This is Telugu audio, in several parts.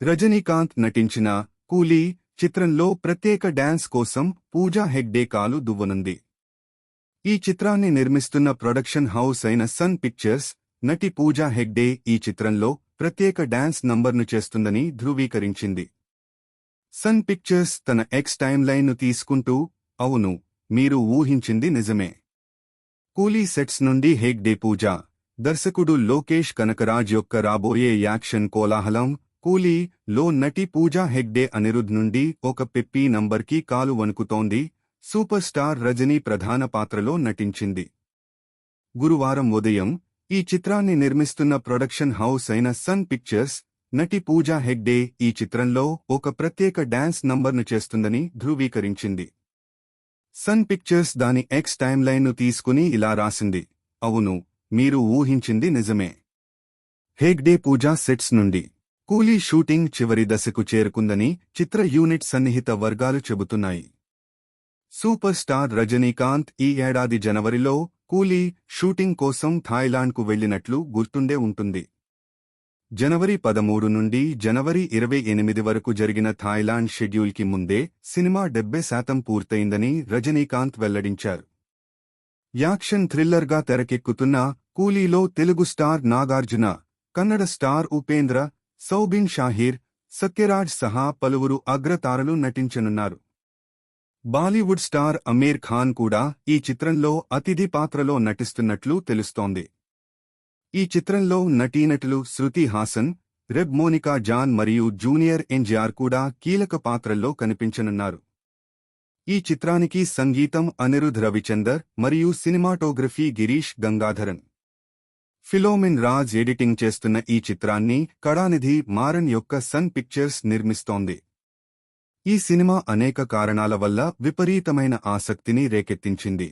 రజనీకాంత్ నటించిన కూలీ చిత్రంలో ప్రత్యేక డాన్స్ కోసం పూజా హెగ్డే కాలు దువ్వనుంది. ఈ చిత్రాన్ని నిర్మిస్తున్న ప్రొడక్షన్ హౌస్ అయిన సన్ పిక్చర్స్ నటి పూజా హెగ్డే ఈ చిత్రంలో ప్రత్యేక డాన్స్ నంబర్ను చేస్తుందని ధృవీకరించింది. సన్ పిక్చర్స్ తన ఎక్స్ టైమ్లైన్ను తీసుకుంటూ, అవును, మీరు ఊహించింది నిజమే. కూలీ సెట్స్ నుండి హెగ్డే పూజ, దర్శకుడు లోకేష్ కనకరాజ్ యొక్క రాబోయే యాక్షన్ కోలాహలం కూలీ లో నటి పూజా హెగ్డే అనిరుద్ నుండి ఒక పెప్పీ నంబర్కి కాలు వణుకుతోంది. సూపర్ స్టార్ రజనీ ప్రధాన పాత్రలో నటించింది. గురువారం ఉదయం ఈ చిత్రాన్ని నిర్మిస్తున్న ప్రొడక్షన్ హౌస్ అయిన సన్ పిక్చర్స్ నటి పూజా హెగ్డే ఈ చిత్రంలో ఒక ప్రత్యేక డాన్స్ నంబర్ను చేస్తుందని ధృవీకరించింది. సన్ పిక్చర్స్ దాని ఎక్స్ టైమ్లైన్ను తీసుకుని ఇలా రాసింది, అవును, మీరు ఊహించింది నిజమే. హెగ్డే పూజా సెట్స్ నుండి కూలీ షూటింగ్ చివరి దశకు చేరుకుందని చిత్ర యూనిట్ సన్నిహిత వర్గాలు చెబుతున్నాయి. సూపర్ స్టార్ రజనీకాంత్ ఈ ఏడాది జనవరిలో కూలీ షూటింగ్ కోసం థాయిలాండ్కు వెళ్లినట్లు గుర్తుండే ఉంటుంది. జనవరి 13 నుండి జనవరి 28 వరకు జరిగిన థాయిలాండ్ షెడ్యూల్కి ముందే సినిమా 70% పూర్తయిందని రజనీకాంత్ వెల్లడించారు. యాక్షన్ థ్రిల్లర్గా తెరకెక్కుతున్న కూలీలో తెలుగు స్టార్ నాగార్జున, కన్నడ స్టార్ ఉపేంద్ర, సౌబిన్ షాహీర్, సత్యరాజ్ సహా పలువురు అగ్రతారలు నటించనున్నారు. బాలీవుడ్ స్టార్ అమీర్ ఖాన్ కూడా ఈ చిత్రంలో అతిథి పాత్రలో నటిస్తున్నట్లు తెలుస్తోంది. ఈ చిత్రంలో నటీనటులు శృతి హాసన్, రెబ్ మోనికా జాన్ మరియు జూనియర్ ఎన్టీఆర్ కూడా కీలక పాత్రల్లో కనిపించనున్నారు. ఈ చిత్రానికి సంగీతం అనిరుద్ రవిచందర్ మరియు cinematography Girish Gangadharan. Philomena Raj editing చేస్తున్న ఈ చిత్రాన్ని కళానిధి మారన్ యొక్క సన్ పిక్చర్స్ నిర్మిస్తోంది. ఈ సినిమా అనేక కారణాల వల్ల విపరీతమైన ఆసక్తిని రేకెత్తించింది.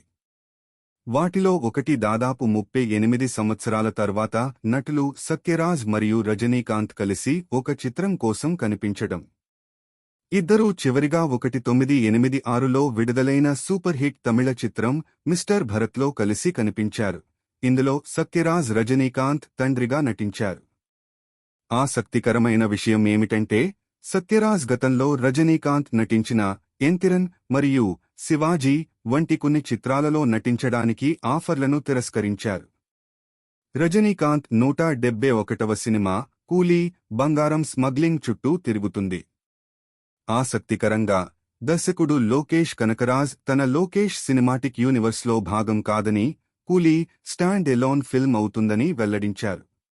వాటిలో ఒకటి దాదాపు 38 సంవత్సరాల తర్వాత నటులు సత్యరాజ్ మరియు రజనీకాంత్ కలిసి ఒక చిత్రం కోసం కనిపించడం. ఇద్దరూ చివరిగా 1986లో విడుదలైన సూపర్ హిట్ తమిళ చిత్రం మిస్టర్ భరత్లో కలిసి కనిపించారు. ఇందులో సత్యరాజ్ రజనీకాంత్ తండ్రిగా నటించారు. ఆసక్తికరమైన విషయం ఏమిటంటే, సత్యరాజ్ గతంలో రజనీకాంత్ నటించిన ఎంతిరన్ మరియు శివాజీ వంటి కొన్ని చిత్రాలలో నటించడానికి ఆఫర్లను తిరస్కరించారు. రజనీకాంత్ 171వ సినిమా కూలీ బంగారం స్మగ్లింగ్ చుట్టూ తిరుగుతుంది. ఆసక్తికరంగా, దర్శకుడు లోకేష్ కనకరాజ్ తన లోకేష్ సినిమాటిక్ యూనివర్స్లో భాగం కాదని, కూలీ స్టాండ్ ఎలోన్ ఫిల్మ్ అవుతుందని వెల్లడించారు.